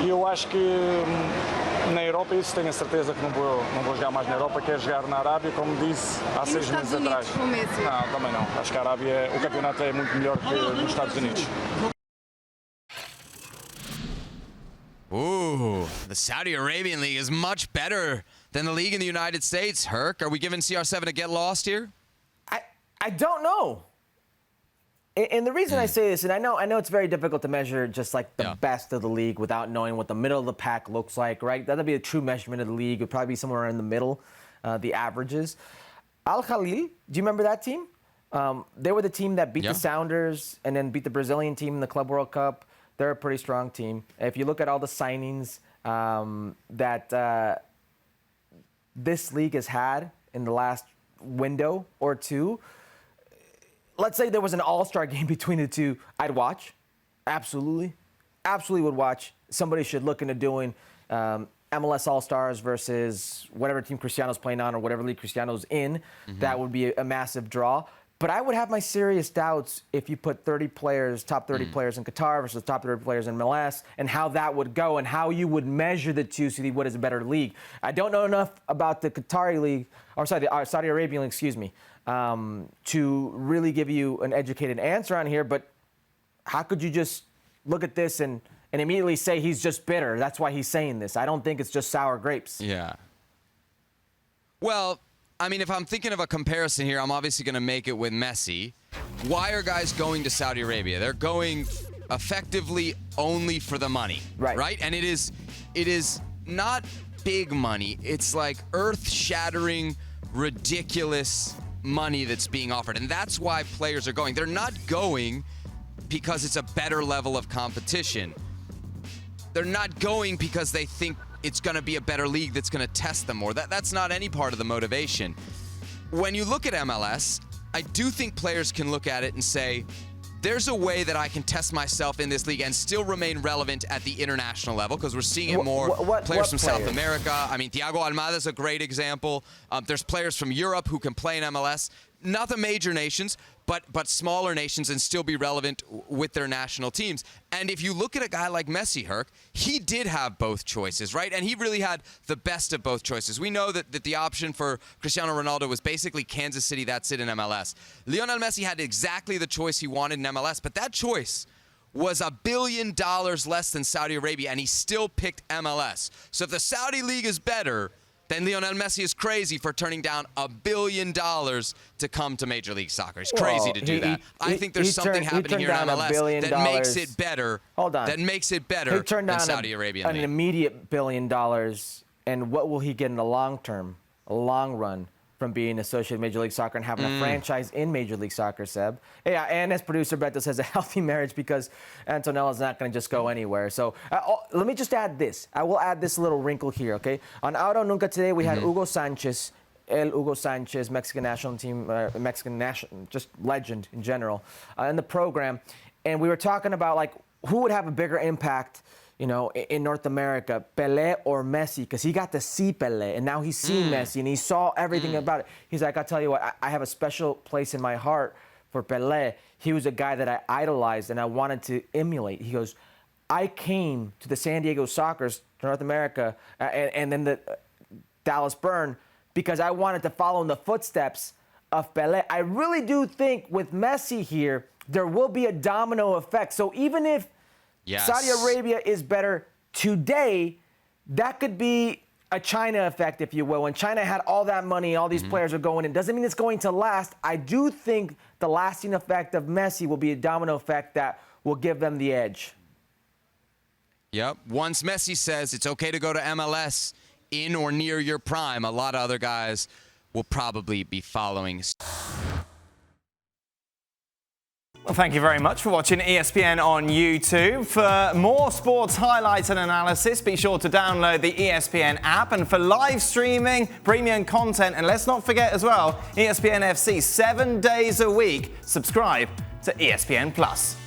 E eu acho que na Europa, isso tenho a certeza que não vou jogar mais na Europa, quero jogar na Arábia, como disse há 6 meses atrás. Não, também não. Acho que a Arábia, o campeonato é muito melhor que nos Estados Unidos. Ooh, the Saudi Arabian League is much better than the league in the United States. Herc, are we giving CR7 a get lost here? I don't know. And the reason I say this, and I know it's very difficult to measure just like the best of the league without knowing what the middle of the pack looks like, right? That'll be a true measurement of the league. It would probably be somewhere in the middle, the averages. Al Khalil, do you remember that team? They were the team that beat the Sounders and then beat the Brazilian team in the Club World Cup. They're a pretty strong team. If you look at all the signings that this league has had in the last window or two, let's say there was an all-star game between the two, I'd watch. Absolutely. Absolutely would watch. Somebody should look into doing MLS All-Stars versus whatever team Cristiano's playing on or whatever league Cristiano's in. That would be a massive draw. But I would have my serious doubts if you put 30 players, top 30 players in Qatar versus top 30 players in MLS, and how that would go and how you would measure the two to see what is a better league. I don't know enough about the Qatari league, or sorry, the Saudi Arabian league, excuse me, to really give you an educated answer on here. But how could you just look at this and immediately say he's just bitter? That's why he's saying this. I don't think it's just sour grapes. Yeah. Well, I mean, if I'm thinking of a comparison here, I'm obviously going to make it with Messi. Why are guys going to Saudi Arabia? They're going effectively only for the money, right? And it is not big money. It's like earth-shattering, ridiculous money that's being offered. And that's why players are going. They're not going because it's a better level of competition. They're not going because they think it's going to be a better league that's going to test them more. That's not any part of the motivation. When you look at MLS, I do think players can look at it and say, there's a way that I can test myself in this league and still remain relevant at the international level, because we're seeing it more. Players from South America. I mean, Thiago Almada is a great example. There's players from Europe who can play in MLS. Not the major nations, but smaller nations, and still be relevant with their national teams. And if you look at a guy like Messi, Herc, he did have both choices, right? And he really had the best of both choices. We know that the option for Cristiano Ronaldo was basically Kansas City, that's it, in MLS. Lionel Messi had exactly the choice he wanted in MLS, but that choice was $1 billion less than Saudi Arabia, and he still picked MLS. So if the Saudi league is better, then Lionel Messi is crazy for turning down $1 billion to come to Major League Soccer. He's crazy to do that. I think there's something happening here in MLS that makes it better. Hold on. That makes it better than Saudi Arabia. An immediate $1 billion, and what will he get in the long term, a long run, from being associated with Major League Soccer and having a franchise in Major League Soccer, Seb? Yeah, and as producer Beto says, a healthy marriage, because Antonella's not going to just go anywhere. So let me just add this. I will add this little wrinkle here, okay? On Auto Nunca today, we had Hugo Sanchez, Mexican national team, Mexican national, just legend in general, in the program. And we were talking about, like, who would have a bigger impact, you know, in North America, Pelé or Messi, because he got to see Pelé, and now he's seen Messi, and he saw everything about it. He's like, I'll tell you what, I have a special place in my heart for Pelé. He was a guy that I idolized and I wanted to emulate. He goes, I came to the San Diego Sockers, to North America, and then the Dallas Burn, because I wanted to follow in the footsteps of Pelé. I really do think with Messi here, there will be a domino effect. So even if Saudi Arabia is better today, that could be a China effect, if you will. When China had all that money, all these players are going in, doesn't mean it's going to last. I do think the lasting effect of Messi will be a domino effect that will give them the edge. Yep. Once Messi says it's okay to go to MLS in or near your prime, a lot of other guys will probably be following. Well, thank you very much for watching ESPN on YouTube. For more sports highlights and analysis, be sure to download the ESPN app. And for live streaming, premium content, and let's not forget as well, ESPN FC 7 days a week. Subscribe to ESPN Plus.